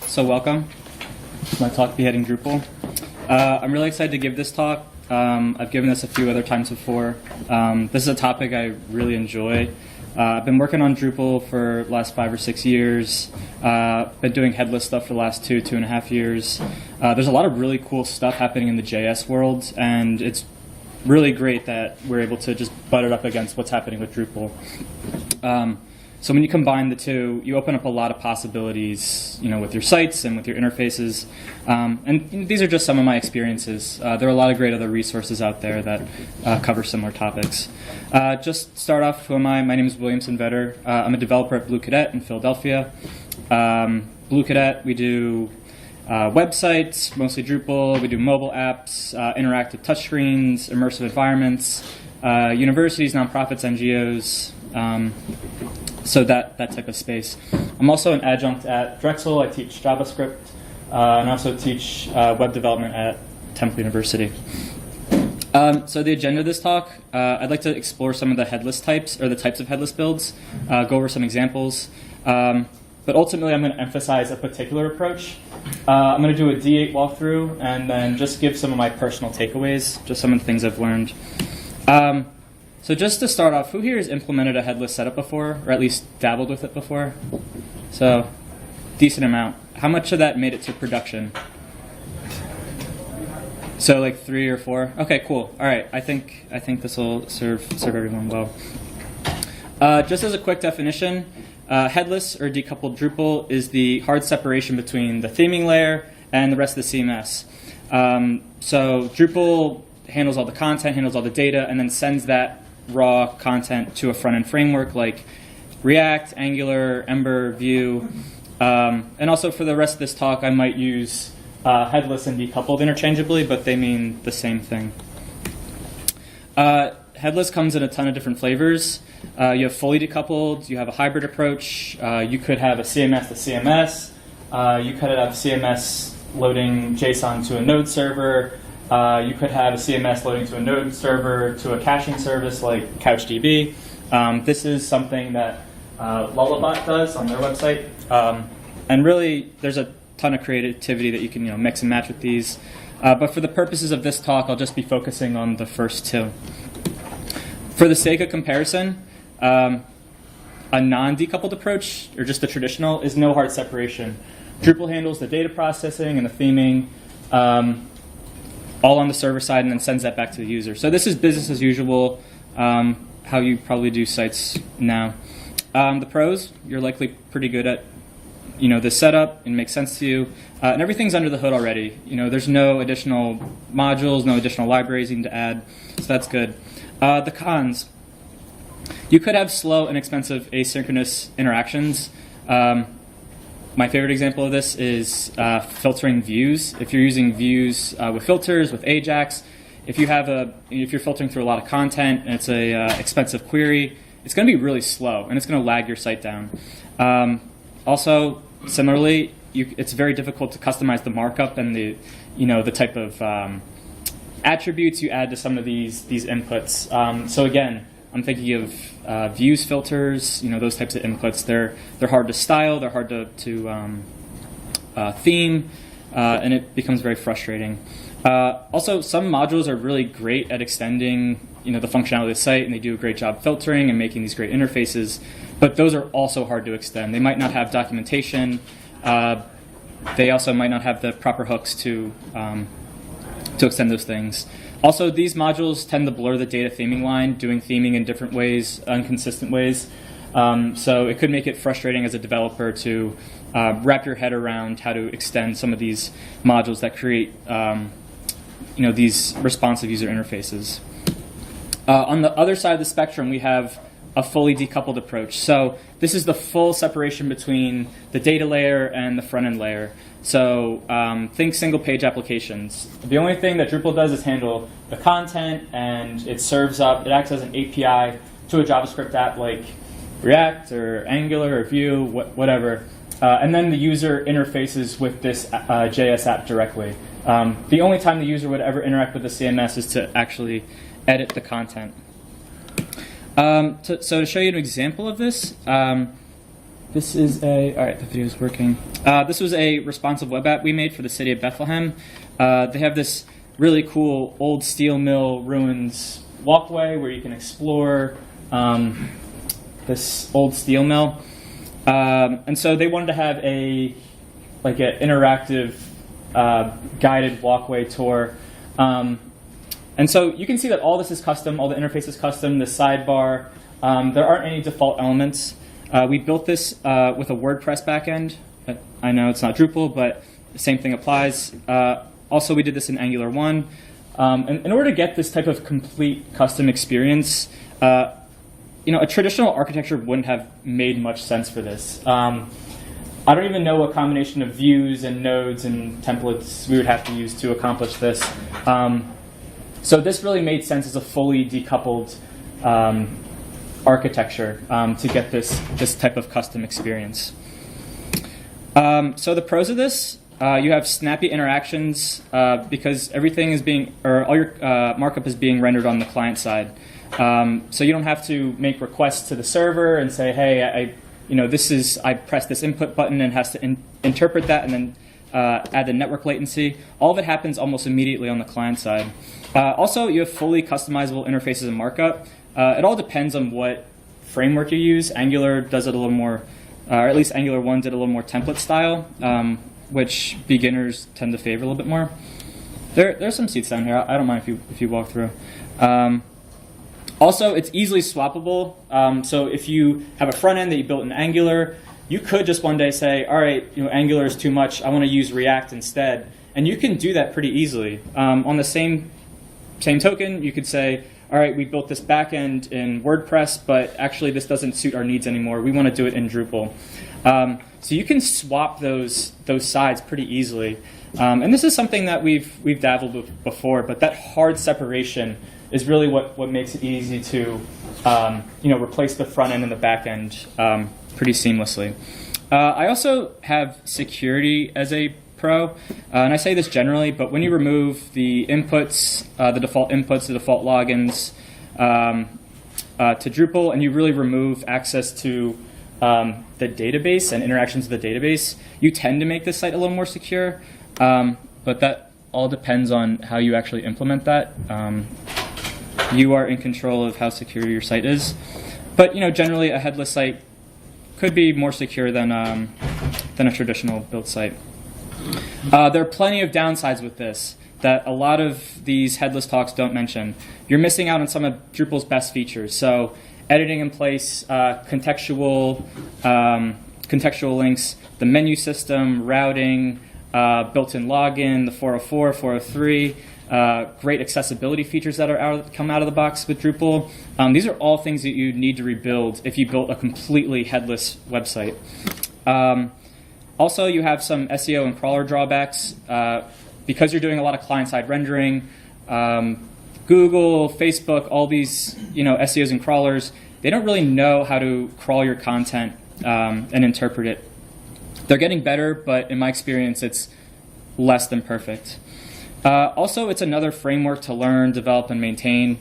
So welcome to my talk, Beheading Drupal. I'm really excited to give this talk. I've given this a few other times before. This is a topic I really enjoy. I've been working on Drupal for the last 5 or 6 years. Been doing headless stuff for the last 2.5 years. There's a lot of really cool stuff happening in the JS world, and it's really great that we're able to just butt it up against what's happening with Drupal. So when you combine the two, you open up a lot of possibilities, with your sites and with your interfaces. And these are just some of my experiences. There are a lot of great other resources out there that cover similar topics. Just start off, who am I? My name is Williamson Vedder. I'm a developer at Blue Cadet in Philadelphia. Blue Cadet, we do websites, mostly Drupal. We do mobile apps, interactive touchscreens, immersive environments, universities, nonprofits, NGOs. So that type of space. I'm also an adjunct at Drexel. I teach JavaScript, and I also teach web development at Temple University. So the agenda of this talk, I'd like to explore some of the headless types, or the types of headless builds, go over some examples. But ultimately, I'm going to emphasize a particular approach. I'm going to do a D8 walkthrough, and then just give some of my personal takeaways, just some of the things I've learned. So just to start off, who here has implemented a headless setup before, or at least dabbled with it before? So, decent amount. How much of that made it to production? So like 3 or 4? Okay, cool. All right, I think this will serve everyone well. Just as a quick definition, headless or decoupled Drupal is the hard separation between the theming layer and the rest of the CMS. So Drupal handles all the content, handles all the data, and then sends that raw content to a front-end framework like React, Angular, Ember, Vue. And also for the rest of this talk, I might use headless and decoupled interchangeably, but they mean the same thing. Headless comes in a ton of different flavors. You have fully decoupled, you have a hybrid approach, you could have a CMS to CMS, you could have CMS loading JSON to a node server, you could have a CMS loading to a node server to a caching service like CouchDB. This is something that Lullabot does on their website. And really, there's a ton of creativity that you can mix and match with these. But for the purposes of this talk, I'll just be focusing on the first two. For the sake of comparison, a non-decoupled approach, or just the traditional, is no hard separation. Drupal handles the data processing and the theming, all on the server side, and then sends that back to the user. So this is business as usual, how you probably do sites now. The pros, you're likely pretty good at the setup, and makes sense to you. And everything's under the hood already. There's no additional modules, no additional libraries you need to add, so that's good. The cons, you could have slow and expensive asynchronous interactions. My favorite example of this is filtering views. If you're using views with filters, with Ajax, if you're filtering through a lot of content and it's a expensive query, it's going to be really slow and it's going to lag your site down. Also, similarly, it's very difficult to customize the markup and the type of attributes you add to some of these inputs. So again, I'm thinking of views filters, those types of inputs. They're hard to style, they're hard to theme, and it becomes very frustrating. Also, some modules are really great at extending the functionality of the site, and they do a great job filtering and making these great interfaces, but those are also hard to extend. They might not have documentation. They also might not have the proper hooks to extend those things. Also, these modules tend to blur the data theming line, doing theming in different ways, inconsistent ways. So it could make it frustrating as a developer to wrap your head around how to extend some of these modules that create these responsive user interfaces. On the other side of the spectrum, we have a fully decoupled approach. So this is the full separation between the data layer and the front-end layer. So think single-page applications. The only thing that Drupal does is handle the content, and it serves up, it acts as an API to a JavaScript app like React or Angular or Vue, whatever. And then the user interfaces with this JS app directly. The only time the user would ever interact with the CMS is to actually edit the content. So to show you an example of this, This is all right, the video's working. This was a responsive web app we made for the city of Bethlehem. They have this really cool old steel mill ruins walkway where you can explore this old steel mill. And so they wanted to have an interactive guided walkway tour. And so you can see that all this is custom, all the interface is custom, the sidebar. There aren't any default elements. We built this with a WordPress backend. I know it's not Drupal, but the same thing applies. Also, we did this in Angular 1. And in order to get this type of complete custom experience, a traditional architecture wouldn't have made much sense for this. I don't even know what combination of views and nodes and templates we would have to use to accomplish this. So this really made sense as a fully decoupled architecture to get this type of custom experience. So the pros of this, you have snappy interactions because everything is all your markup is being rendered on the client side. So you don't have to make requests to the server and say, hey, I pressed this input button and it has to interpret that and then add the network latency. All of it happens almost immediately on the client side. Also, you have fully customizable interfaces and markup. It all depends on what framework you use. Angular does it a little more, or at least Angular 1 did a little more template style, which beginners tend to favor a little bit more. There's some seats down here. I don't mind if you walk through. Also, it's easily swappable. So if you have a front end that you built in Angular, you could just one day say, all right, Angular is too much. I want to use React instead. And you can do that pretty easily. On the same token, you could say, all right, we built this backend in WordPress, but actually this doesn't suit our needs anymore. We want to do it in Drupal. So you can swap those sides pretty easily. And this is something that we've dabbled with before, but that hard separation is really what makes it easy to replace the front end and the back end pretty seamlessly. I also have security as a pro, and I say this generally, but when you remove the inputs, the default logins to Drupal, and you really remove access to the database and interactions with the database, you tend to make this site a little more secure, but that all depends on how you actually implement that. You are in control of how secure your site is. But generally a headless site could be more secure than a traditional built site. There are plenty of downsides with this that a lot of these headless talks don't mention. You're missing out on some of Drupal's best features. So editing in place, contextual links, the menu system, routing, built-in login, the 404, 403, great accessibility features that come out of the box with Drupal. These are all things that you need to rebuild if you built a completely headless website. Also, you have some SEO and crawler drawbacks. Because you're doing a lot of client-side rendering, Google, Facebook, all these SEOs and crawlers, they don't really know how to crawl your content and interpret it. They're getting better, but in my experience, it's less than perfect. Also, it's another framework to learn, develop, and maintain.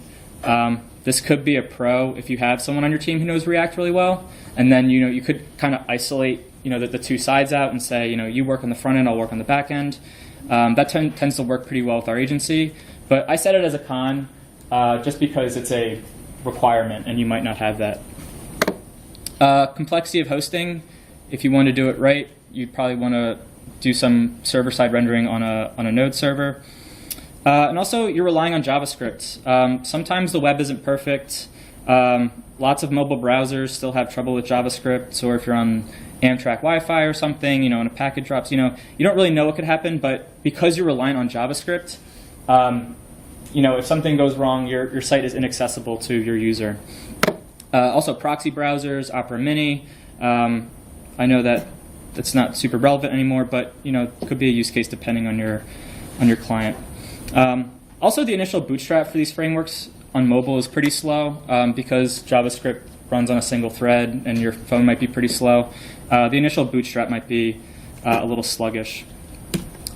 This could be a pro if you have someone on your team who knows React really well, and then you could kind of isolate the two sides out and say you work on the front end, I'll work on the back end. That tends to work pretty well with our agency, but I set it as a con just because it's a requirement and you might not have that. Complexity of hosting. If you want to do it right, you'd probably want to do some server-side rendering on a node server. And also, you're relying on JavaScript. Sometimes the web isn't perfect. Lots of mobile browsers still have trouble with JavaScript, or if you're on Amtrak Wi-Fi or something, and a packet drops, you don't really know what could happen, but because you're relying on JavaScript, if something goes wrong, your site is inaccessible to your user. Also, proxy browsers, Opera Mini. I know that it's not super relevant anymore, but it could be a use case depending on your client. Also, the initial bootstrap for these frameworks on mobile is pretty slow because JavaScript runs on a single thread and your phone might be pretty slow. The initial bootstrap might be a little sluggish.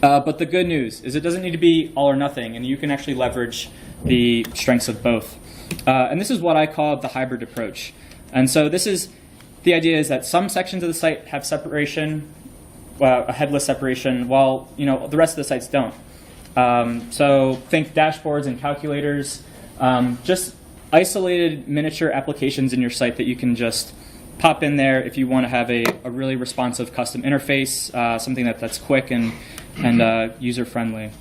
But the good news is it doesn't need to be all or nothing, and you can actually leverage the strengths of both. And this is what I call the hybrid approach. And so this is the idea is that some sections of the site have separation, a headless separation, while the rest of the sites don't. So think dashboards and calculators, just isolated miniature applications in your site that you can just pop in there if you want to have a really responsive custom interface, something that's quick and user-friendly.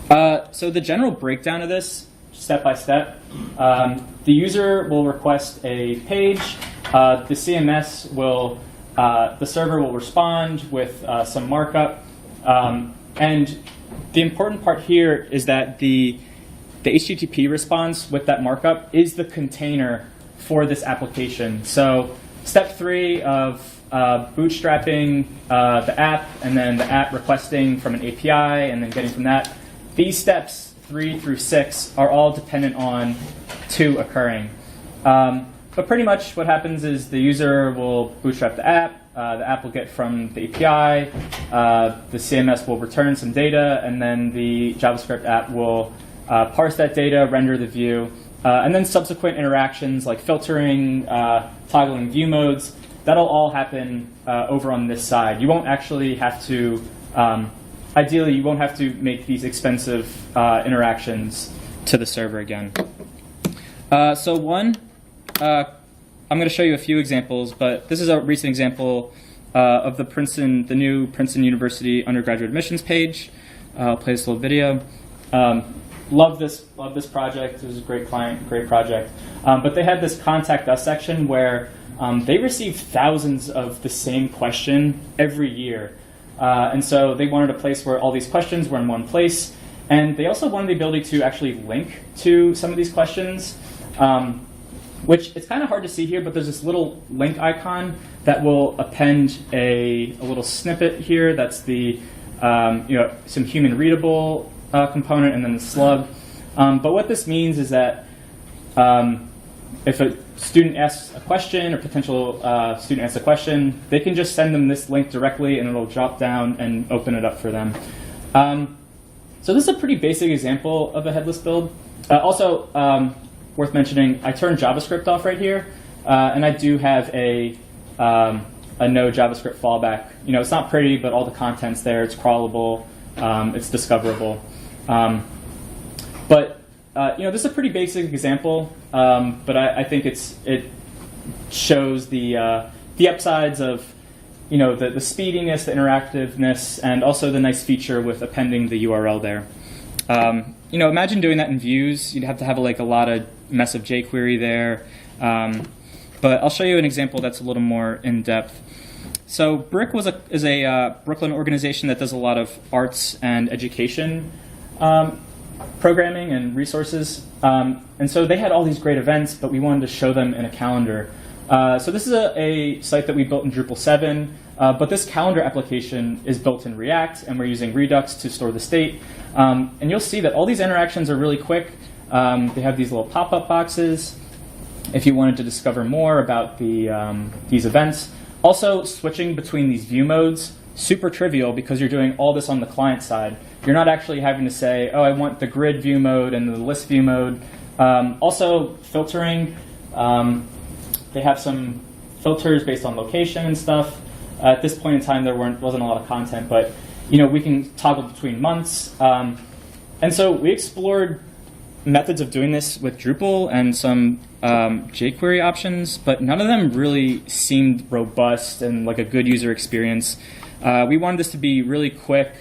So the general breakdown of this, step by step, the user will request a page. The CMS will, the server will respond with some markup. And the important part here is that the HTTP response with that markup is the container for this application. So step 3 of bootstrapping the app, and then the app requesting from an API, and then getting from that. These steps 3 through 6 are all dependent on 2 occurring. But pretty much what happens is the user will bootstrap the app will get from the API, the CMS will return some data, and then the JavaScript app will parse that data, render the view, and then subsequent interactions like filtering, toggling view modes, that'll all happen over on this side. You won't actually have to, ideally, you won't have to make these expensive interactions to the server again. I'm going to show you a few examples, but this is a recent example of the new Princeton University undergraduate admissions page. I'll play this little video. Love this project. It was a great client, great project. But they had this contact us section where they received thousands of the same question every year. And so they wanted a place where all these questions were in one place. And they also wanted the ability to actually link to some of these questions, which it's kind of hard to see here, but there's this little link icon that will append a little snippet here. That's the some human readable component, and then the slug. But what this means is that if a student asks a question, or potential student asks a question, they can just send them this link directly, and it'll drop down and open it up for them. So this is a pretty basic example of a headless build. Also, worth mentioning, I turned JavaScript off right here, and I do have a no JavaScript fallback. It's not pretty, but all the content's there. It's crawlable. It's discoverable. But this is a pretty basic example, but I think it shows the upsides of the speediness, the interactiveness, and also the nice feature with appending the URL there. Imagine doing that in views. You'd have to have a lot of mess of jQuery there. But I'll show you an example that's a little more in depth. So BRIC is a Brooklyn organization that does a lot of arts and education programming and resources. And so they had all these great events, but we wanted to show them in a calendar. So this is a site that we built in Drupal 7, but this calendar application is built in React, and we're using Redux to store the state. And you'll see that all these interactions are really quick. They have these little pop-up boxes if you wanted to discover more about these events. Also, switching between these view modes, super trivial because you're doing all this on the client side. You're not actually having to say, oh, I want the grid view mode and the list view mode. Also, filtering. They have some filters based on location and stuff. At this point in time, there wasn't a lot of content, but we can toggle between months. And so we explored methods of doing this with Drupal and some jQuery options, but none of them really seemed robust and like a good user experience. We wanted this to be really quick,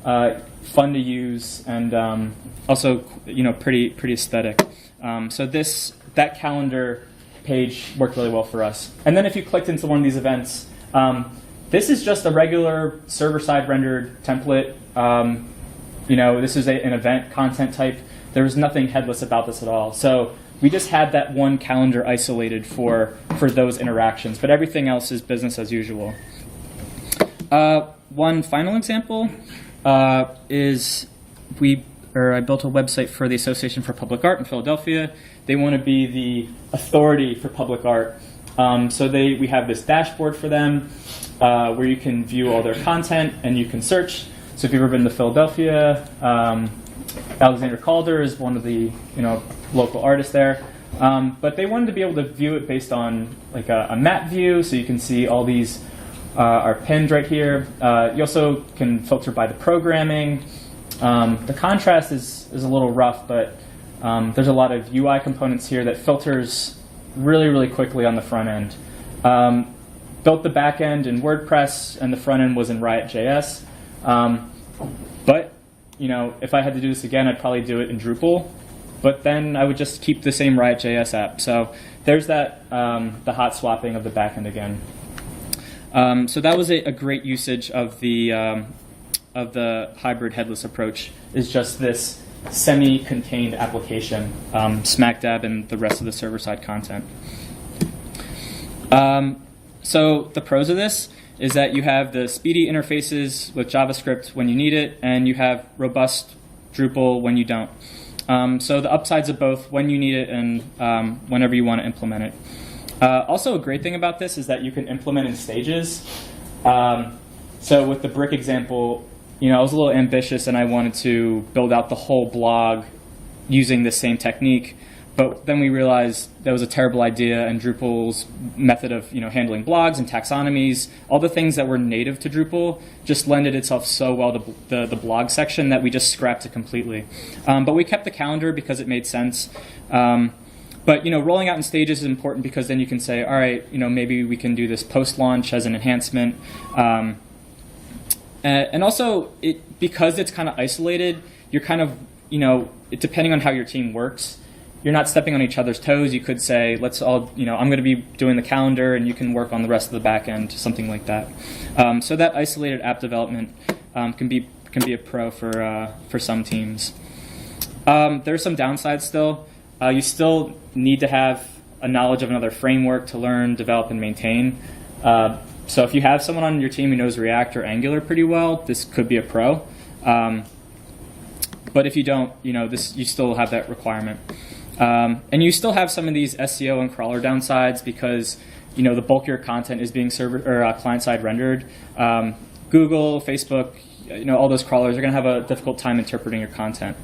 fun to use, and also pretty aesthetic. So that calendar page worked really well for us. And then if you clicked into one of these events, this is just a regular server-side rendered template. This is an event content type. There was nothing headless about this at all. So we just had that one calendar isolated for those interactions, but everything else is business as usual. One final example is I built a website for the Association for Public Art in Philadelphia. They want to be the authority for public art. So we have this dashboard for them where you can view all their content and you can search. So if you've ever been to Philadelphia, Alexander Calder is one of the local artists there. But they wanted to be able to view it based on like a map view, so you can see all these are pinned right here. You also can filter by the programming. The contrast is a little rough, but there's a lot of UI components here that filters really, really quickly on the front end. Built the back end in WordPress, and the front end was in Riot.js. But if I had to do this again, I'd probably do it in Drupal. But then I would just keep the same Riot.js app. So there's that the hot swapping of the back end again. So that was a great usage of the hybrid headless approach. Is just this semi-contained application, smack dab in the rest of the server-side content. So the pros of this is that you have the speedy interfaces with JavaScript when you need it, and you have robust Drupal when you don't. So the upsides of both when you need it and whenever you want to implement it. Also, a great thing about this is that you can implement in stages. So with the brick example, I was a little ambitious and I wanted to build out the whole blog using the same technique. But then we realized that was a terrible idea, and Drupal's method of handling blogs and taxonomies, all the things that were native to Drupal, just lended itself so well to the blog section that we just scrapped it completely. But we kept the calendar because it made sense. But rolling out in stages is important because then you can say, all right, maybe we can do this post-launch as an enhancement. And also, because it's kind of isolated, you're kind of, depending on how your team works, you're not stepping on each other's toes. You could say, let's all, I'm going to be doing the calendar, and you can work on the rest of the back end, something like that. So that isolated app development can be a pro for some teams. There's some downsides still. You still need to have a knowledge of another framework to learn, develop, and maintain. So if you have someone on your team who knows React or Angular pretty well, this could be a pro. But if you don't, you still have that requirement. And you still have some of these SEO and crawler downsides because the bulkier content is being server or client-side rendered. Google, Facebook, all those crawlers are going to have a difficult time interpreting your content.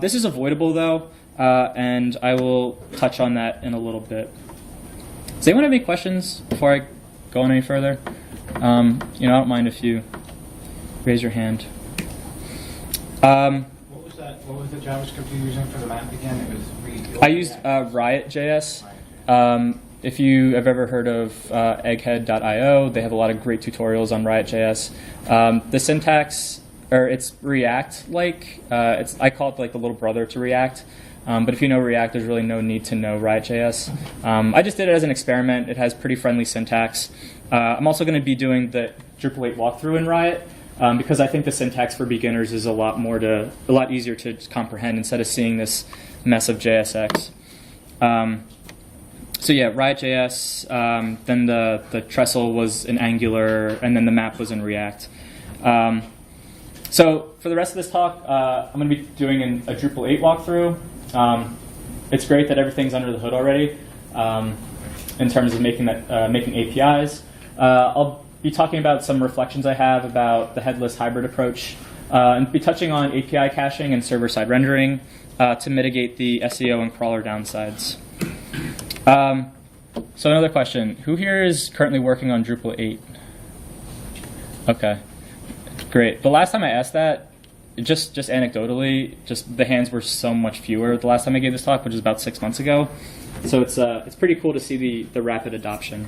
This is avoidable though, and I will touch on that in a little bit. Does anyone have any questions before I go on any further? I don't mind if you raise your hand. What was the JavaScript you're using for the map again? It was I used Riot.js. If you have ever heard of egghead.io, they have a lot of great tutorials on Riot.js. The syntax, it's React-like. I call it like the little brother to React. But if you know React, there's really no need to know Riot.js. I just did it as an experiment. It has pretty friendly syntax. I'm also going to be doing the Drupal 8 walkthrough in Riot. Because I think the syntax for beginners is a lot easier to comprehend instead of seeing this mess of JSX. So yeah, Riot.js, then the trestle was in Angular, and then the map was in React. So for the rest of this talk, I'm going to be doing a Drupal 8 walkthrough. It's great that everything's under the hood already in terms of making APIs. I'll be talking about some reflections I have about the headless hybrid approach, and be touching on API caching and server-side rendering to mitigate the SEO and crawler downsides. So another question, who here is currently working on Drupal 8? Okay, great. The last time I asked that, just anecdotally, just the hands were so much fewer the last time I gave this talk, which is about 6 months ago. So it's pretty cool to see the rapid adoption.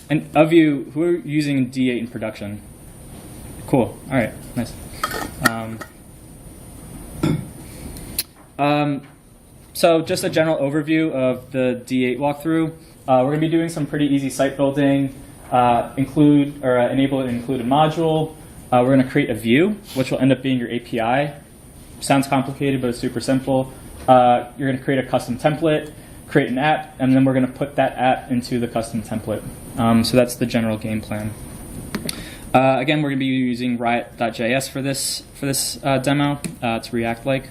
And of you, who are using D8 in production? Cool. All right. Nice. So just a general overview of the D8 walkthrough. We're going to be doing some pretty easy site building, enable an included module. We're going to create a view, which will end up being your API. Sounds complicated, but it's super simple. You're going to create a custom template, create an app, and then we're going to put that app into the custom template. So that's the general game plan. Again, we're going to be using Riot.js for this demo. It's React-like.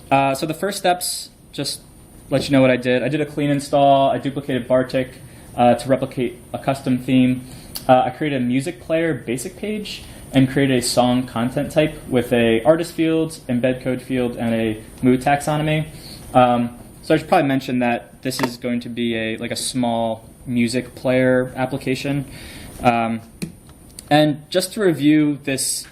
So the first steps, just let you know what I did. I did a clean install. I duplicated Bartik to replicate a custom theme. I created a music player basic page and created a song content type with a artist field, embed code field, and a mood taxonomy. So I should probably mention that this is going to be like a small music player application. And just to review this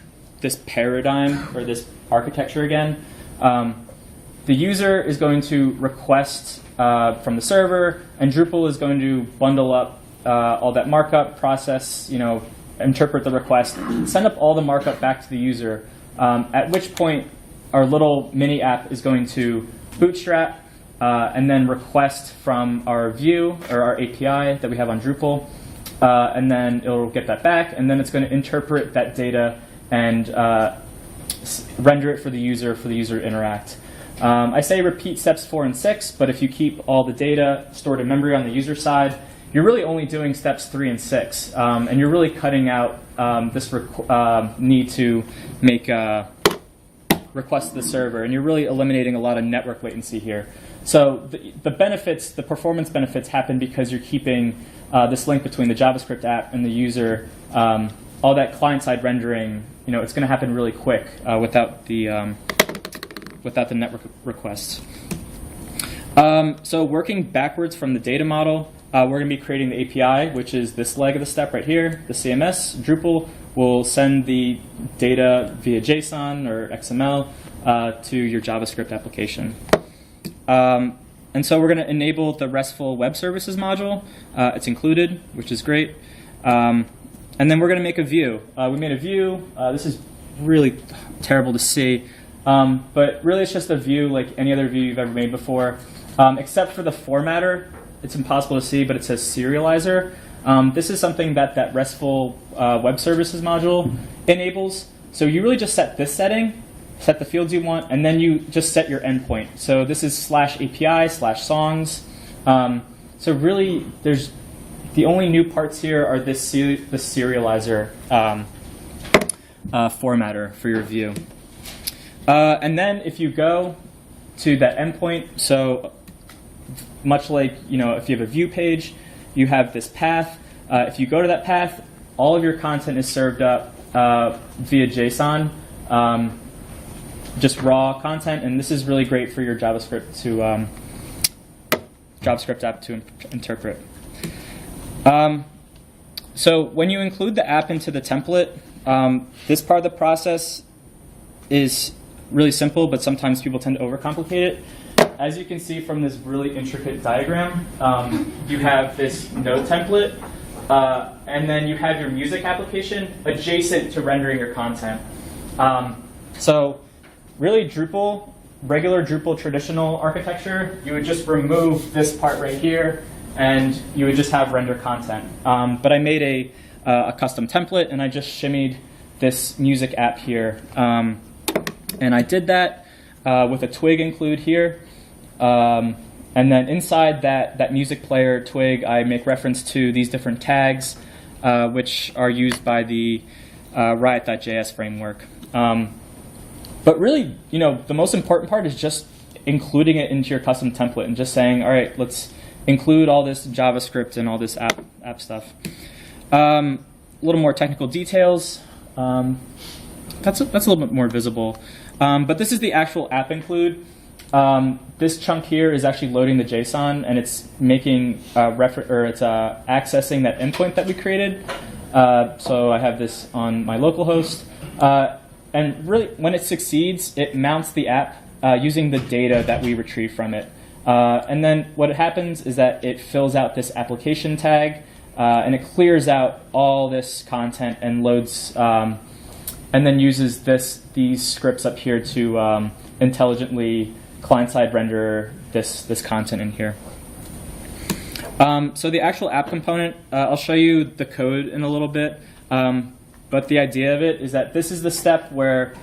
paradigm or this architecture again, the user is going to request from the server, and Drupal is going to bundle up all that markup, process, interpret the request, send up all the markup back to the user, at which point our little mini app is going to bootstrap and then request from our view or our API that we have on Drupal, and then it'll get that back, and then it's going to interpret that data and render it for the user to interact. I say repeat steps 4 and 6, but if you keep all the data stored in memory on the user side, you're really only doing steps 3 and 6, and you're really cutting out this need to make requests to the server, and you're really eliminating a lot of network latency here. So the benefits, the performance benefits, happen because you're keeping this link between the JavaScript app and the user. All that client-side rendering, it's going to happen really quick without the network requests. So working backwards from the data model, we're going to be creating the API, which is this leg of the step right here, the CMS. Drupal will send the data via JSON or XML to your JavaScript application. And so we're going to enable the Rest Ful Web Services module. It's included, which is great. And then we're going to make a view. We made a view. This is really terrible to see. But really, it's just a view like any other view you've ever made before, except for the formatter. It's impossible to see, but it says serializer. This is something that Rest Ful Web Services module enables. So you really just set this setting, set the fields you want, and then you just set your endpoint. So this is /API/songs. So really, the only new parts here are this serializer formatter for your view. And then if you go to that endpoint, so much like if you have a view page, you have this path. If you go to that path, all of your content is served up via JSON, just raw content, and this is really great for your JavaScript app to interpret. So when you include the app into the template, this part of the process is really simple, but sometimes people tend to overcomplicate it. As you can see from this really intricate diagram, you have this node template, and then you have your music application adjacent to rendering your content. So really regular Drupal traditional architecture, you would just remove this part right here, and you would just have render content. But I made a custom template, and I just shimmied this music app here. And I did that with a twig include here. And then inside that music player twig, I make reference to these different tags, which are used by the Riot.js framework. But really, the most important part is just including it into your custom template and just saying, all right, let's include all this JavaScript and all this app stuff. A little more technical details. That's a little bit more visible. But this is the actual app include. This chunk here is actually loading the JSON, and it's making accessing that endpoint that we created. So I have this on my local host. And really, when it succeeds, it mounts the app using the data that we retrieve from it. And then what happens is that it fills out this application tag, and it clears out all this content and loads, and then uses these scripts up here to intelligently client-side render this content in here. So the actual app component, I'll show you the code in a little bit. But the idea of it is that this is the step where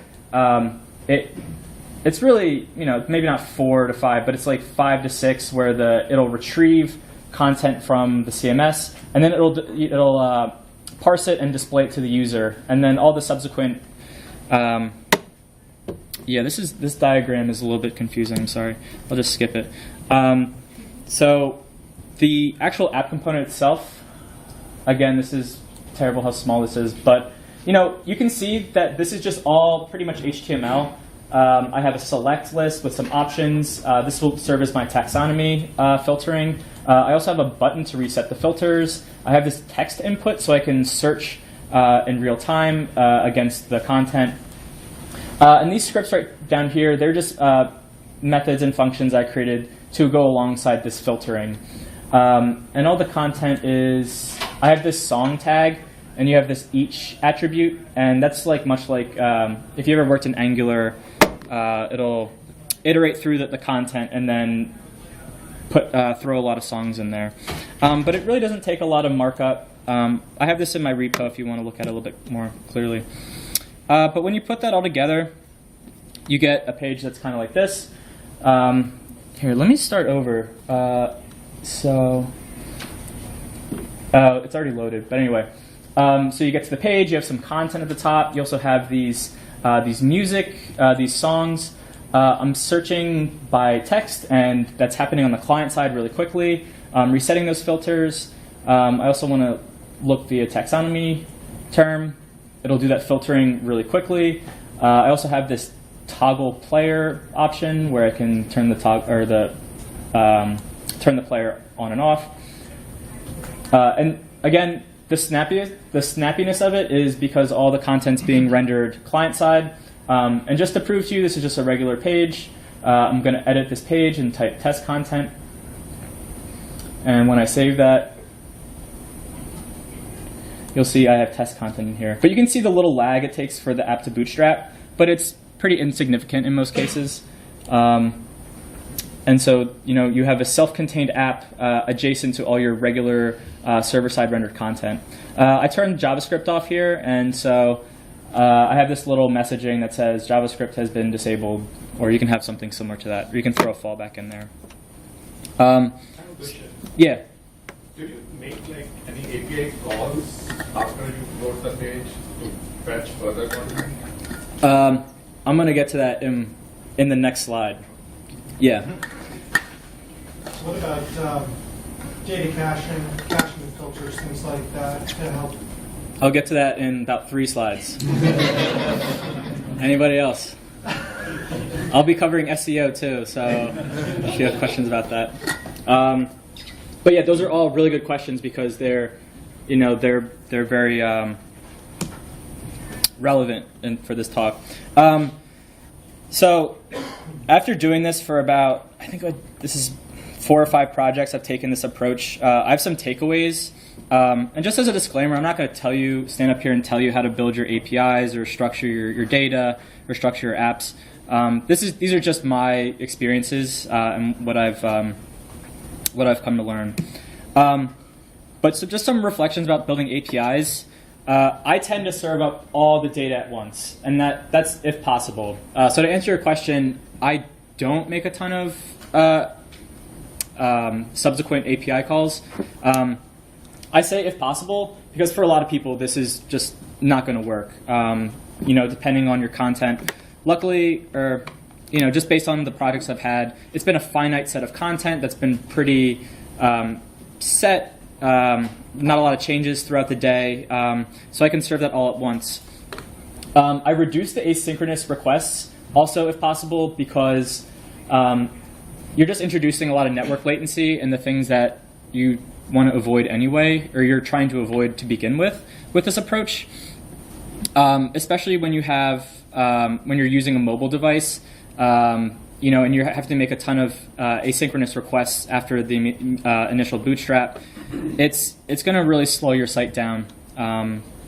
it's really, maybe not 4 to 5, but it's like 5 to 6, where it'll retrieve content from the CMS, and then it'll parse it and display it to the user, and then all the subsequent. This diagram is a little bit confusing. I'm sorry. I'll just skip it. So the actual app component itself, again, this is terrible how small this is, but you can see that this is just all pretty much HTML. I have a select list with some options. This will serve as my taxonomy filtering. I also have a button to reset the filters. I have this text input so I can search in real time against the content. And these scripts right down here, they're just methods and functions I created to go alongside this filtering. And all the content is, I have this song tag, and you have this each attribute, and that's like much like if you ever worked in Angular, it'll iterate through the content and then throw a lot of songs in there. But it really doesn't take a lot of markup. I have this in my repo if you want to look at it a little bit more clearly. But when you put that all together, you get a page that's kind of like this. Here, let me start over. It's already loaded, but anyway. So you get to the page, you have some content at the top. You also have these music, these songs. I'm searching by text, and that's happening on the client side really quickly. Resetting those filters. I also want to look via taxonomy term. It'll do that filtering really quickly. I also have this toggle player option where I can turn the turn the player on and off. And again, the snappiness of it is because all the content's being rendered client side. And just to prove to you, this is just a regular page. I'm going to edit this page and type test content. And when I save that, you'll see I have test content in here. But you can see the little lag it takes for the app to bootstrap, but it's pretty insignificant in most cases. And so, you have a self-contained app adjacent to all your regular server-side rendered content. I turned JavaScript off here, and so I have this little messaging that says JavaScript has been disabled, or you can have something similar to that, or you can throw a fallback in there. I have a question. Yeah. Did you make any API calls after you wrote the page to fetch further content? I'm going to get to that in the next slide. Yeah. What about data caching and filters, things like that to help? I'll get to that in about 3 slides. Anybody else? I'll be covering SEO too, so if you have questions about that. But yeah, those are all really good questions because they're very relevant for this talk. So after doing this for about, I think this is 4 or 5 projects, I've taken this approach. I have some takeaways. And just as a disclaimer, I'm not going to stand up here and tell you how to build your APIs or structure your data or structure your apps. These are just my experiences and what I've come to learn. But so just some reflections about building APIs. I tend to serve up all the data at once, and that's if possible. So to answer your question, I don't make a ton of subsequent API calls. I say if possible because for a lot of people this is just not going to work. Depending on your content. Luckily, or just based on the projects I've had, it's been a finite set of content that's been pretty set. Not a lot of changes throughout the day, so I can serve that all at once. I reduce the asynchronous requests also if possible because you're just introducing a lot of network latency and the things that you want to avoid anyway, or you're trying to avoid to begin with this approach. Especially when you have when you're using a mobile device, and you have to make a ton of asynchronous requests after the initial bootstrap. It's going to really slow your site down.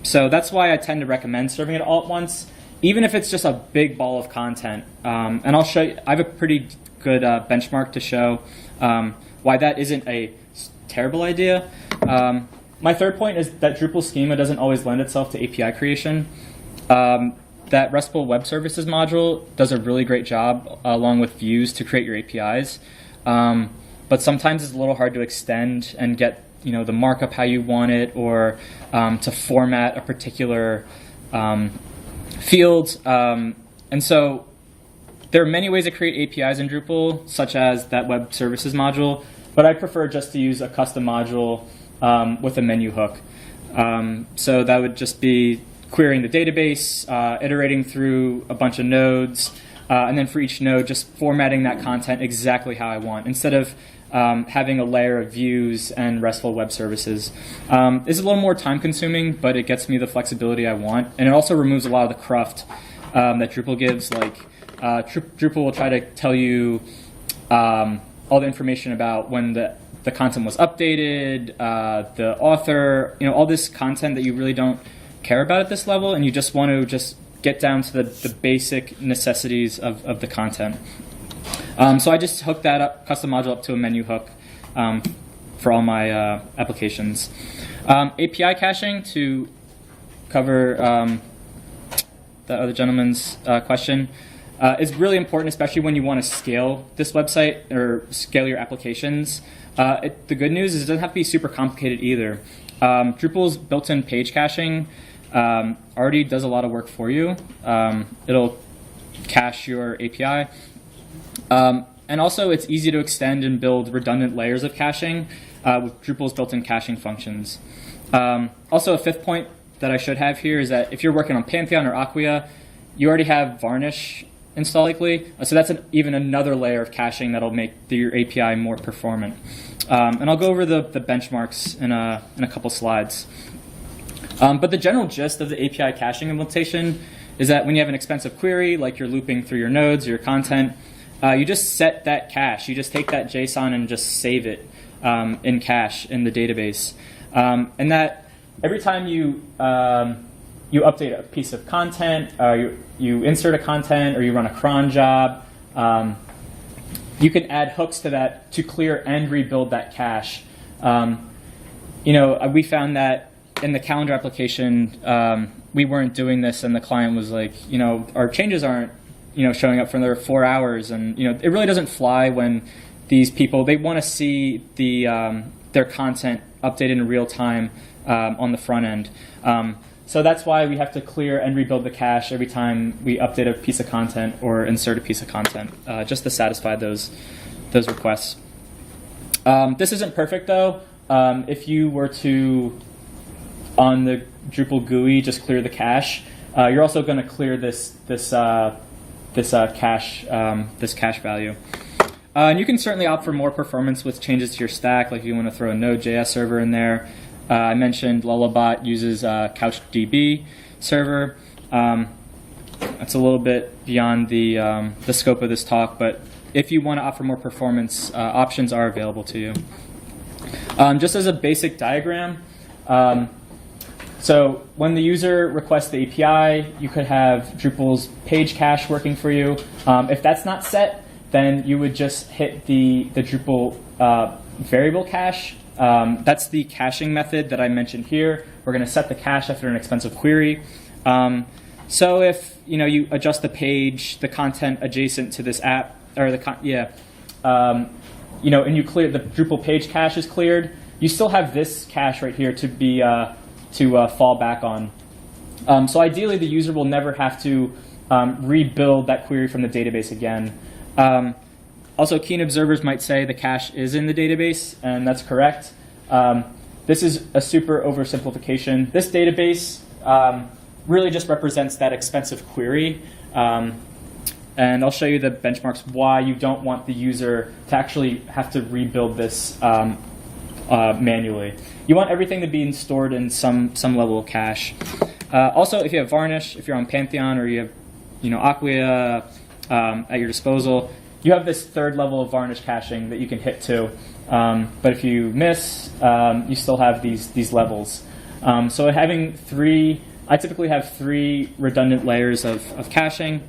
So that's why I tend to recommend serving it all at once, even if it's just a big ball of content. And I'll show you. I have a pretty good benchmark to show why that isn't a terrible idea. My third point is that Drupal schema doesn't always lend itself to API creation. That Rest Ful Web Services module does a really great job along with views to create your APIs. But sometimes it's a little hard to extend and get the markup how you want it, or to format a particular field. And so there are many ways to create APIs in Drupal, such as that web services module, but I prefer just to use a custom module with a menu hook. So that would just be querying the database, iterating through a bunch of nodes, and then for each node, just formatting that content exactly how I want, instead of having a layer of views and RESTful web services. It's a little more time consuming, but it gets me the flexibility I want, and it also removes a lot of the cruft that Drupal gives. Like Drupal will try to tell you all the information about when the content was updated, the author, all this content that you really don't care about at this level, and you just want to just get down to the basic necessities of the content. So I just hooked that up, custom module up to a menu hook for all my applications. API caching, to cover the other gentleman's question, is really important, especially when you want to scale this website or scale your applications. The good news is it doesn't have to be super complicated either. Drupal's built-in page caching already does a lot of work for you. It'll cache your API. And also, it's easy to extend and build redundant layers of caching with Drupal's built-in caching functions. Also, a fifth point that I should have here is that if you're working on Pantheon or Acquia, you already have Varnish installed likely. So that's even another layer of caching that'll make your API more performant. And I'll go over the benchmarks in a couple slides. But the general gist of the API caching implementation is that when you have an expensive query, like you're looping through your nodes, your content, you just set that cache. You just take that JSON and just save it in cache in the database. And that every time you update a piece of content, you insert a content, or you run a cron job, you can add hooks to that to clear and rebuild that cache. We found that in the calendar application, we weren't doing this, and the client was like, our changes aren't showing up for another 4 hours, and it really doesn't fly when these people, they want to see their content updated in real time on the front end. So that's why we have to clear and rebuild the cache every time we update a piece of content or insert a piece of content, just to satisfy those requests. This isn't perfect though. If you were to, on the Drupal GUI, just clear the cache, you're also going to clear this cache value. And you can certainly opt for more performance with changes to your stack, like if you want to throw a Node.js server in there. I mentioned Lullabot uses CouchDB server. That's a little bit beyond the scope of this talk, but if you want to offer more performance, options are available to you. Just as a basic diagram, so when the user requests the API, you could have Drupal's page cache working for you. If that's not set, then you would just hit the Drupal variable cache. That's the caching method that I mentioned here. We're going to set the cache after an expensive query. So if you adjust the page, the content adjacent to this app, or and you clear the Drupal page cache is cleared, you still have this cache right here to be to fall back on. So ideally, the user will never have to rebuild that query from the database again. Also, keen observers might say the cache is in the database, and that's correct. This is a super oversimplification. This database really just represents that expensive query. And I'll show you the benchmarks why you don't want the user to actually have to rebuild this manually. You want everything to be stored in some level of cache. Also, if you have Varnish, if you're on Pantheon, or you have Acquia at your disposal, you have this third level of Varnish caching that you can hit to. But if you miss, you still have these levels. So having I typically have 3 redundant layers of caching.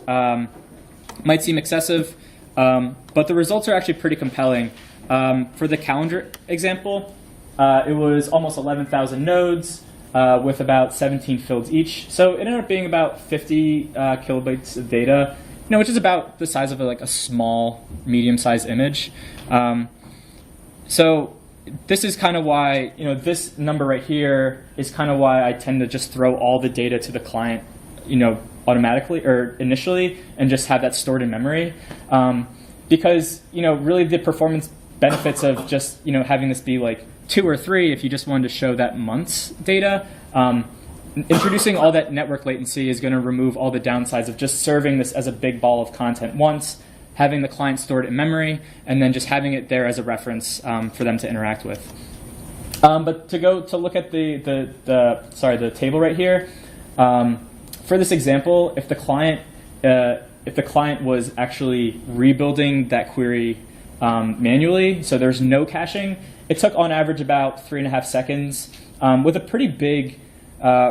Might seem excessive, but the results are actually pretty compelling. For the calendar example, it was almost 11,000 nodes with about 17 fields each. So it ended up being about 50 kilobytes of data, which is about the size of a small, medium-sized image. So this is kind of why, this number right here is kind of why I tend to just throw all the data to the client, automatically or initially, and just have that stored in memory. Because, really the performance benefits of just, having this be 2 or 3, if you just wanted to show that month's data, introducing all that network latency is going to remove all the downsides of just serving this as a big ball of content once, having the client stored in memory, and then just having it there as a reference for them to interact with. But to look at the table right here, for this example, if the client was actually rebuilding that query manually, so there's no caching, it took on average about 3.5 seconds with a pretty big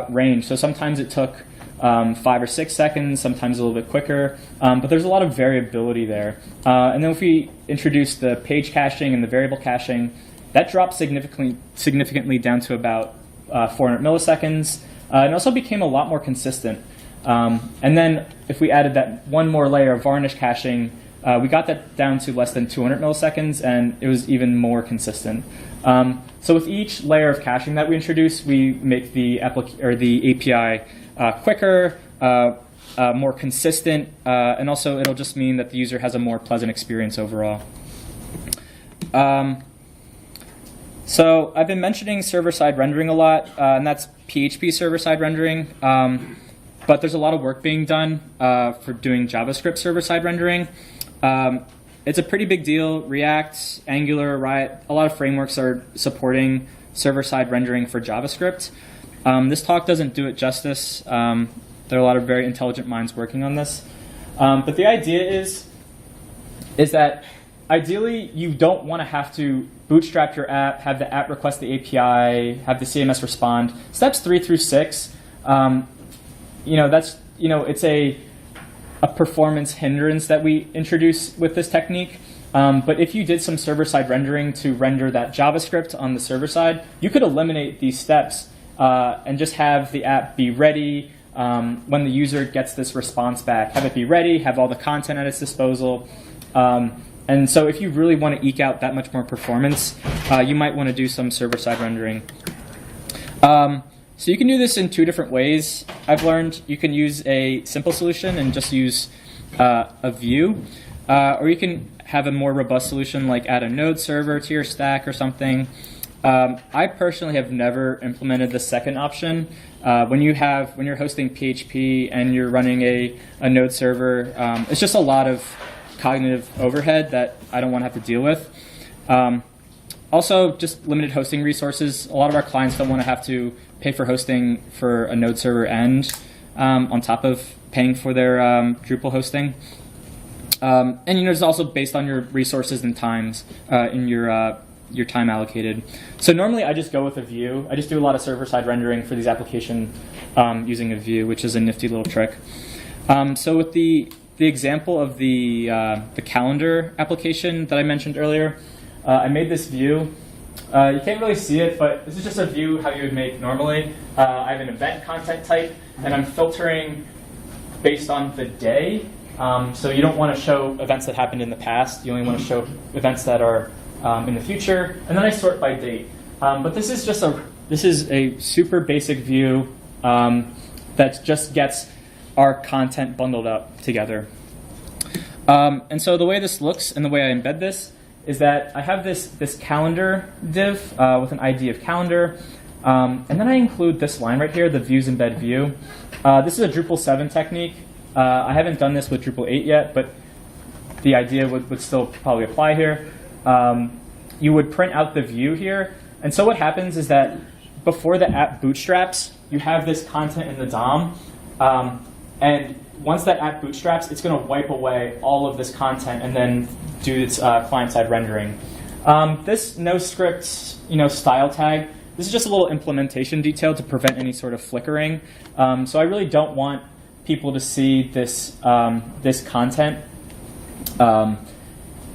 range. So sometimes it took 5 or 6 seconds, sometimes a little bit quicker, but there's a lot of variability there. And then if we introduce the page caching and the variable caching, that dropped significantly down to about 400 milliseconds. And also became a lot more consistent. And then if we added that one more layer of varnish caching, we got that down to less than 200 milliseconds, and it was even more consistent. So with each layer of caching that we introduce, we make the API quicker, more consistent, and also it'll just mean that the user has a more pleasant experience overall. So I've been mentioning server-side rendering a lot, and that's PHP server-side rendering. But there's a lot of work being done for doing JavaScript server-side rendering. It's a pretty big deal. React, Angular, Riot, a lot of frameworks are supporting server-side rendering for JavaScript. This talk doesn't do it justice. There are a lot of very intelligent minds working on this. But the idea is that ideally you don't want to have to bootstrap your app, have the app request the API, have the CMS respond. Steps 3 through 6, it's a performance hindrance that we introduce with this technique. But if you did some server-side rendering to render that JavaScript on the server side, you could eliminate these steps and just have the app be ready when the user gets this response back. Have it be ready, have all the content at its disposal. And so if you really want to eke out that much more performance, you might want to do some server-side rendering. So you can do this in 2 different ways, I've learned. You can use a simple solution and just use a view. Or you can have a more robust solution like add a node server to your stack or something. I personally have never implemented the second option. When you're hosting PHP and you're running a node server, it's just a lot of cognitive overhead that I don't want to have to deal with. Also, just limited hosting resources. A lot of our clients don't want to have to pay for hosting for a node server end on top of paying for their Drupal hosting. And it's also based on your resources and times in your time allocated. So normally I just go with a view. I just do a lot of server-side rendering for these applications using a view, which is a nifty little trick. So with the example of the calendar application that I mentioned earlier, I made this view. You can't really see it, but this is just a view how you would make normally. I have an event content type, and I'm filtering based on the day. So you don't want to show events that happened in the past. You only want to show events that are in the future. And then I sort by date. But this is just a super basic view that just gets our content bundled up together. And so the way this looks and the way I embed this is that I have this calendar div with an ID of calendar. And then I include this line right here, the views embed view. This is a Drupal 7 technique. I haven't done this with Drupal 8 yet, but the idea would still probably apply here. You would print out the view here. And so what happens is that before the app bootstraps, you have this content in the DOM. And once that app bootstraps, it's going to wipe away all of this content and then do its client-side rendering. This no-script style tag, this is just a little implementation detail to prevent any sort of flickering. So I really don't want people to see this content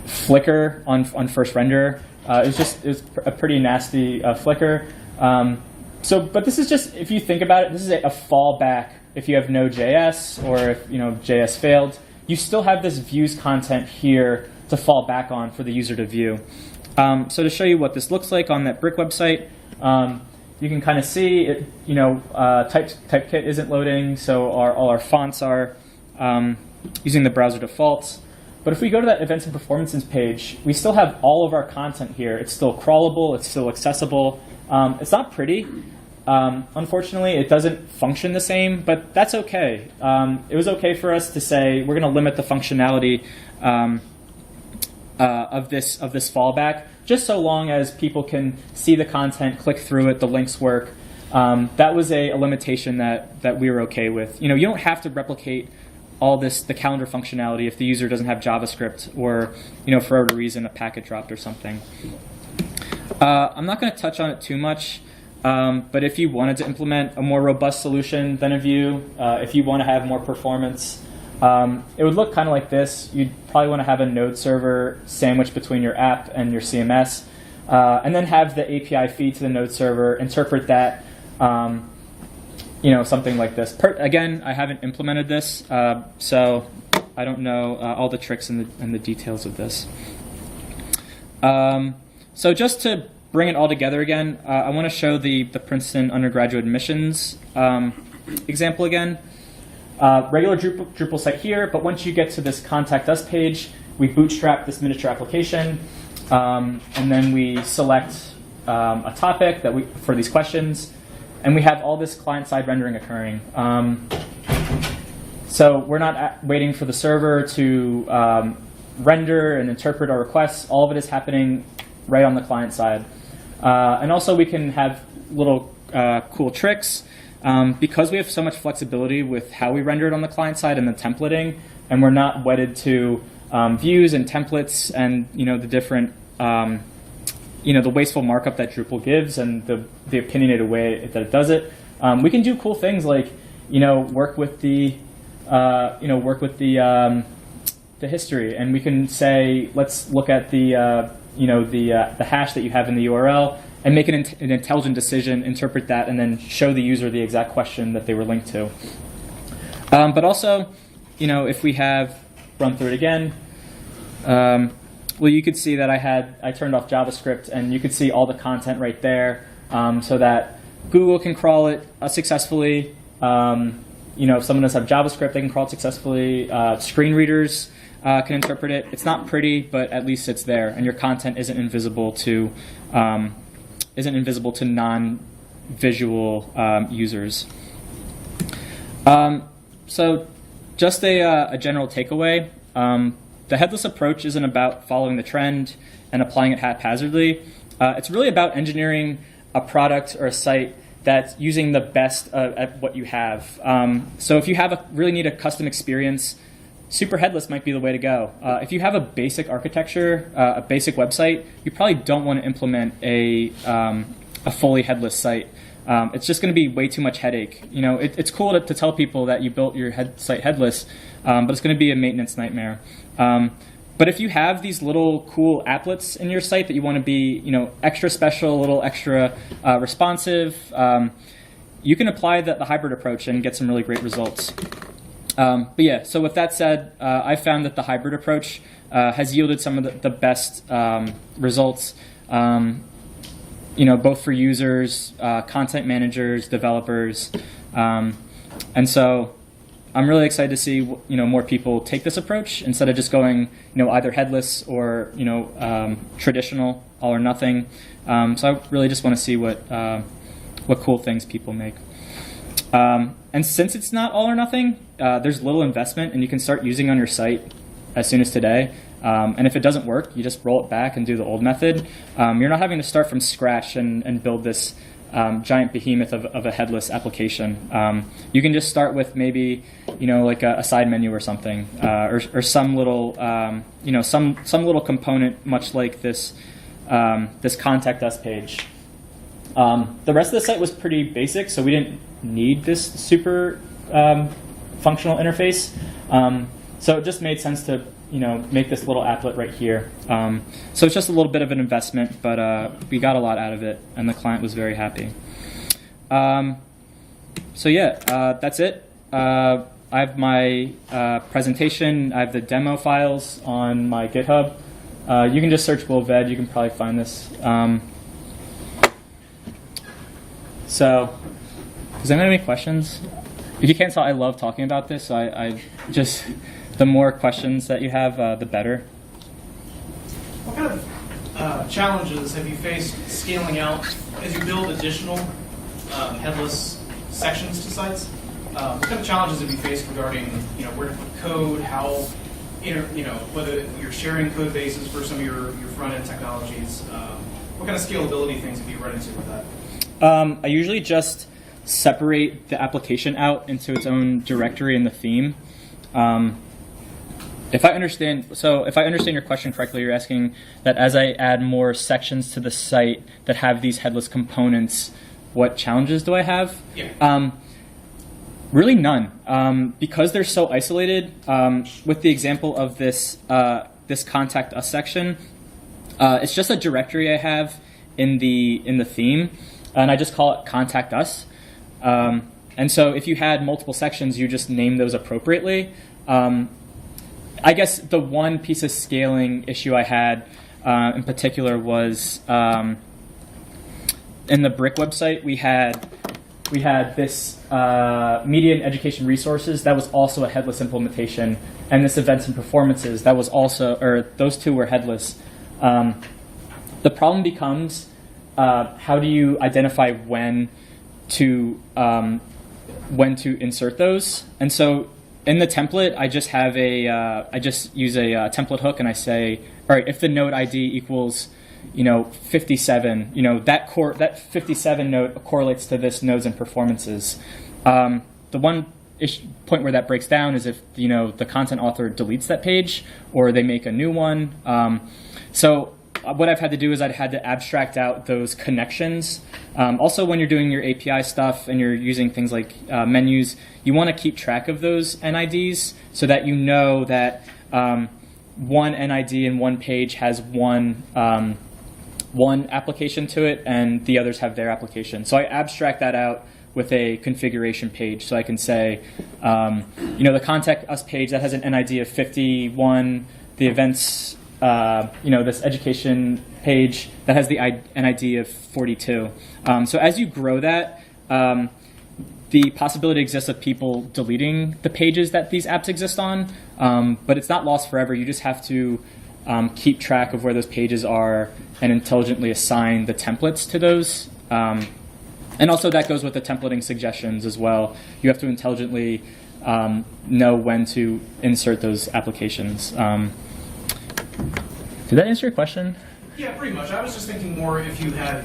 flicker on first render. It was a pretty nasty flicker. But this is just, if you think about it, this is a fallback. If you have no JS or if JS failed, you still have this views content here to fall back on for the user to view. So to show you what this looks like on that Brick website, you can kind of see it. Typekit isn't loading, so all our fonts are using the browser defaults. But if we go to that events and performances page, we still have all of our content here. It's still crawlable. It's still accessible. It's not pretty, Unfortunately, it doesn't function the same, but that's okay. It was okay for us to say we're going to limit the functionality of this fallback, just so long as people can see the content, click through it, the links work. That was a limitation that we were okay with. You don't have to replicate all the calendar functionality if the user doesn't have JavaScript or, for whatever reason, a packet dropped or something. I'm not going to touch on it too much, but if you wanted to implement a more robust solution than a view, if you want to have more performance, it would look kind of like this. You'd probably want to have a node server sandwiched between your app and your CMS, and then have the API feed to the node server, interpret that, something like this. Again, I haven't implemented this, so I don't know all the tricks and the details of this. So just to bring it all together again, I want to show the Princeton undergraduate admissions example again. Regular Drupal site here, but once you get to this Contact Us page, we bootstrap this miniature application, and then we select a topic for these questions, and we have all this client-side rendering occurring. So we're not waiting for the server to render and interpret our requests. All of it is happening right on the client side. And also we can have little cool tricks. Because we have so much flexibility with how we render it on the client side and the templating, and we're not wedded to views and templates and the different the wasteful markup that Drupal gives and the opinionated way that it does it, we can do cool things like work with the the history, and we can say let's look at the hash that you have in the URL. And make an intelligent decision, interpret that, and then show the user the exact question that they were linked to. But also, if we run through it again, well, you could see that I turned off JavaScript, and you could see all the content right there, so that Google can crawl it successfully. If someone does have JavaScript, they can crawl it successfully. Screen readers can interpret it. It's not pretty, but at least it's there, and your content isn't invisible to non-visual users. So just a general takeaway. The headless approach isn't about following the trend and applying it haphazardly. It's really about engineering a product or a site that's using the best at what you have. So if you really need a custom experience, Super Headless might be the way to go. If you have a basic architecture, a basic website, you probably don't want to implement a fully headless site. It's just going to be way too much headache. It's cool to tell people that you built your site headless, but it's going to be a maintenance nightmare. But if you have these little cool applets in your site that you want to be, extra special, a little extra responsive, you can apply the hybrid approach and get some really great results. But yeah, so with that said, I found that the hybrid approach has yielded some of the best results, both for users, content managers, developers, and so I'm really excited to see more people take this approach instead of just going either headless or traditional, all or nothing. So I really just want to see what cool things people make. And since it's not all or nothing, there's little investment, and you can start using on your site as soon as today. And if it doesn't work, you just roll it back and do the old method. You're not having to start from scratch and build this giant behemoth of a headless application. You can just start with maybe like a side menu or something, or some little some little component, much like this Contact Us page. The rest of the site was pretty basic, so we didn't need this super functional interface. So it just made sense to make this little applet right here. So it's just a little bit of an investment, but we got a lot out of it, and the client was very happy. So yeah, that's it. I have my presentation. I have the demo files on my GitHub. You can just search Will Ved. You can probably find this. So, does anyone have any questions? If you can't tell, I love talking about this. So I just, the more questions that you have, the better. What kind of challenges have you faced scaling out as you build additional headless sections to sites. What kind of challenges have you faced regarding, where to put code, how, whether you're sharing code bases for some of your front-end technologies? What kind of scalability things have you run into with that? I usually just separate the application out into its own directory in the theme. If I understand your question correctly, you're asking that as I add more sections to the site that have these headless components, what challenges do I have? Yeah. Really none, because they're so isolated. With the example of this this contact us section, it's just a directory I have in the theme, and I just call it contact us. And so if you had multiple sections, you just name those appropriately. I guess the one piece of scaling issue I had in particular was in the Brick website, we had this media and education resources that was also a headless implementation, and this events and performances that was also, or those two were headless. The problem becomes how do you identify when to insert those? And so in the template, I just have I just use a template hook, and I say, all right, if the node ID equals 57, that 57 node correlates to this nodes and performances. The one point where that breaks down is if the content author deletes that page or they make a new one. So what I've had to do is I've had to abstract out those connections. Also, when you're doing your API stuff and you're using things like menus, you want to keep track of those NIDs so that you know that one NID in one page has one application to it and the others have their application. So I abstract that out with a configuration page. So I can say, the contact us page that has an NID of 51, the events, this education page that has the NID of 42. So as you grow that, the possibility exists of people deleting the pages that these apps exist on, but it's not lost forever. You just have to keep track of where those pages are and intelligently assign the templates to those. And also that goes with the templating suggestions as well. You have to intelligently know when to insert those applications. Did that answer your question? Yeah, pretty much. I was just thinking more if you had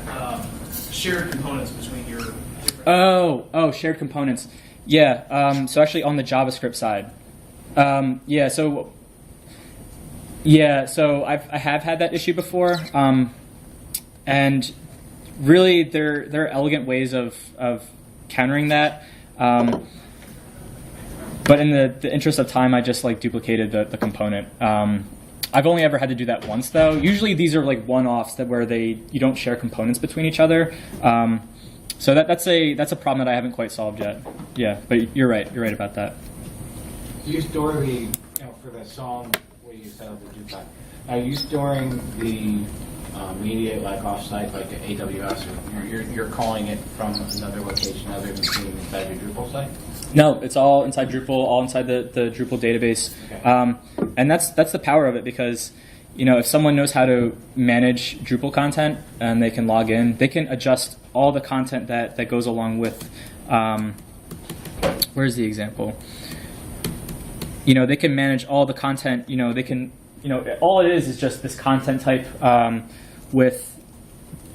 shared components between your different... Oh, shared components. Yeah, so actually on the JavaScript side. So I have had that issue before. And really there are elegant ways of countering that. But in the interest of time, I just duplicated the component. I've only ever had to do that once, though. Usually these are one-offs where you don't share components between each other. So that's a problem that I haven't quite solved yet. Yeah, but you're right. You're right about that. Do you store the, for the song where you set up the Drupal, are you storing the media offsite, like the AWS, or you're calling it from another location other than being inside your Drupal site? No, it's all inside Drupal, all inside the Drupal database. Okay. And that's the power of it, because if someone knows how to manage Drupal content and they can log in, they can adjust all the content that goes along with, where's the example? They can manage all the content, they can, all it is just this content type with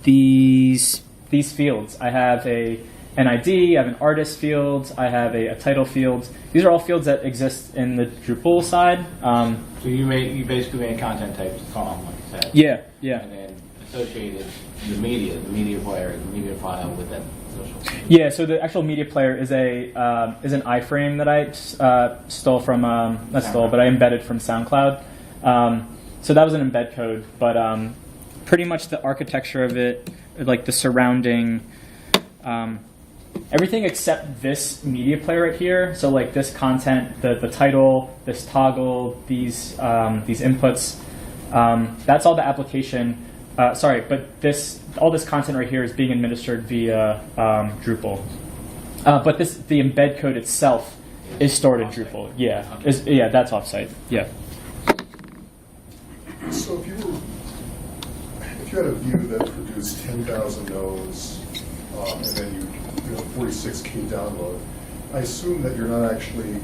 these fields. I have an ID, I have an artist field, I have a title field. These are all fields that exist in the Drupal side. So you basically made a content type column, like you said. Yeah. And then associated the media player, the media file with that social. Yeah. So the actual media player is an iframe that I stole from but I embedded from SoundCloud. So that was an embed code, but pretty much the architecture of it, the surrounding. Everything except this media player right here. So this content, the title, this toggle, these inputs, that's all the application. But all this content right here is being administered via Drupal. But the embed code itself is stored in Drupal. Yeah, that's offsite. Yeah. So if you had a view that produced 10,000 nodes, and then you 46K download, I assume that you're not actually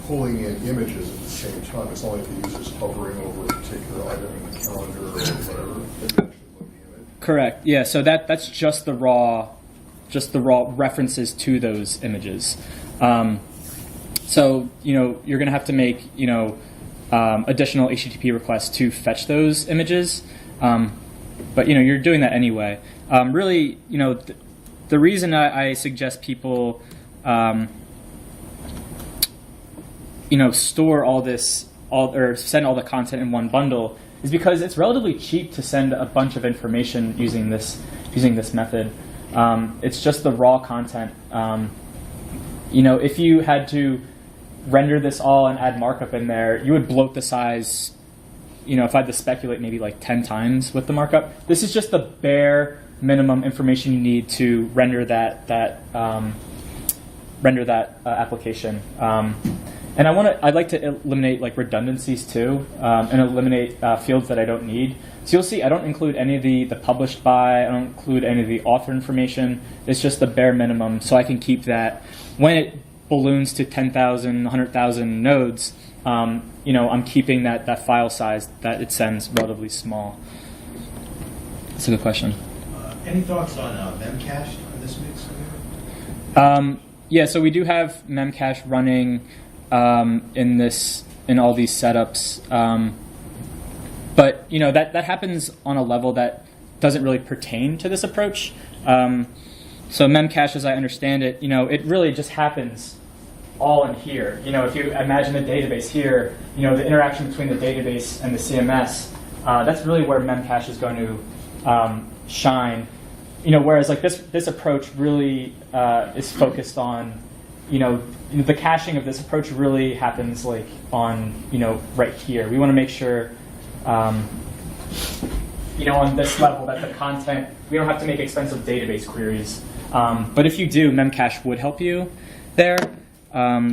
pulling in images at the same time. It's not like the user's hovering over a particular item in the calendar or whatever. They actually load the image. Correct. Yeah. So that's just the raw references to those images. So you're going to have to make additional HTTP requests to fetch those images, but you're doing that anyway. Really, the reason I suggest people store all this, or send all the content in one bundle, is because it's relatively cheap to send a bunch of information using this method. It's just the raw content. If you had to render this all and add markup in there, you would bloat the size. If I had to speculate, maybe like 10 times with the markup. This is just the bare minimum information you need to render that application. And I'd like to eliminate like redundancies too, and eliminate fields that I don't need. So you'll see I don't include any of the published by, I don't include any of the author information. It's just the bare minimum, so I can keep that. When it balloons to 10,000, 100,000 nodes, I'm keeping that file size that it sends relatively small. That's a good question. Any thoughts on memcache on this mix? Yeah, so we do have memcache running in all these setups, but that happens on a level that doesn't really pertain to this approach. So memcache, as I understand it, it really just happens all in here. If you imagine the database here, the interaction between the database and the CMS, that's really where memcache is going to shine. Whereas like this approach really is focused on, the caching of this approach really happens like on, right here. We want to make sure, on this level that the content, we don't have to make expensive database queries. But if you do, memcache would help you there.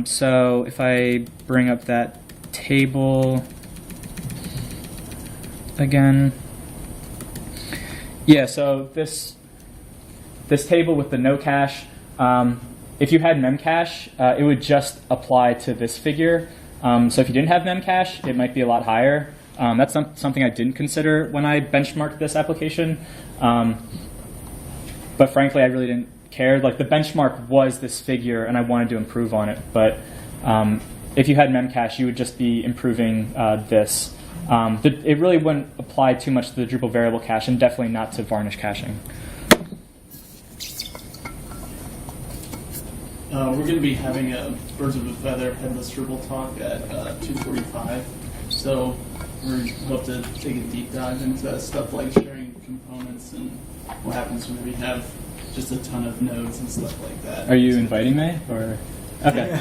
So if I bring up that table again, yeah. So this table with the no cache, if you had memcache, it would just apply to this figure. So if you didn't have memcache, it might be a lot higher. That's something I didn't consider when I benchmarked this application. But frankly, I really didn't care. Like the benchmark was this figure, and I wanted to improve on it. But if you had memcache, you would just be improving this. It really wouldn't apply too much to the Drupal variable cache, and definitely not to varnish caching. We're going to be having a Williamson Vedder Headless Drupal talk at 2:45. So we'd love to take a deep dive into stuff like sharing components and what happens when we have just a ton of nodes and stuff like that. Are you inviting me, or? Okay.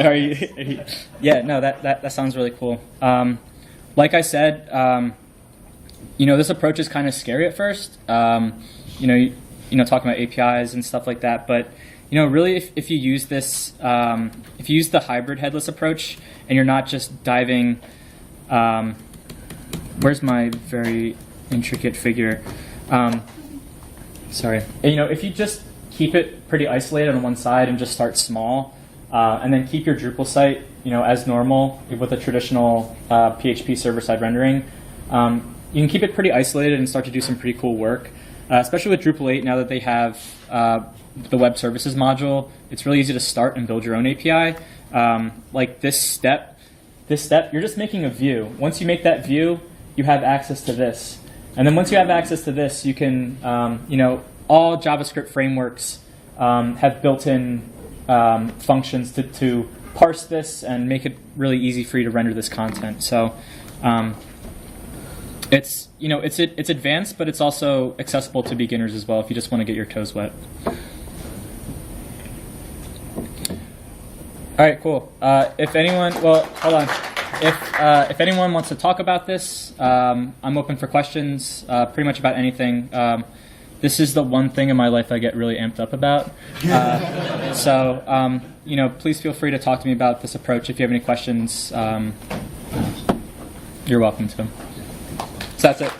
Are you, yeah, no, that sounds really cool. Like I said, this approach is kind of scary at first. Talking about APIs and stuff like that, but really, if you use this, if you use the hybrid headless approach, and you're not just diving. Where's my very intricate figure? Sorry. If you just keep it pretty isolated on one side and just start small, and then keep your Drupal site, as normal with a traditional PHP server-side rendering, you can keep it pretty isolated and start to do some pretty cool work. Especially with Drupal 8, now that they have the web services module, it's really easy to start and build your own API. Like this step, you're just making a view. Once you make that view, you have access to this. And then once you have access to this, you can, all JavaScript frameworks have built-in functions to parse this and make it really easy for you to render this content. So it's advanced, but it's also accessible to beginners as well if you just want to get your toes wet. All right, cool. If anyone, hold on. If anyone wants to talk about this, I'm open for questions. Pretty much about anything. This is the one thing in my life I get really amped up about. So please feel free to talk to me about this approach. If you have any questions, you're welcome to. So that's it.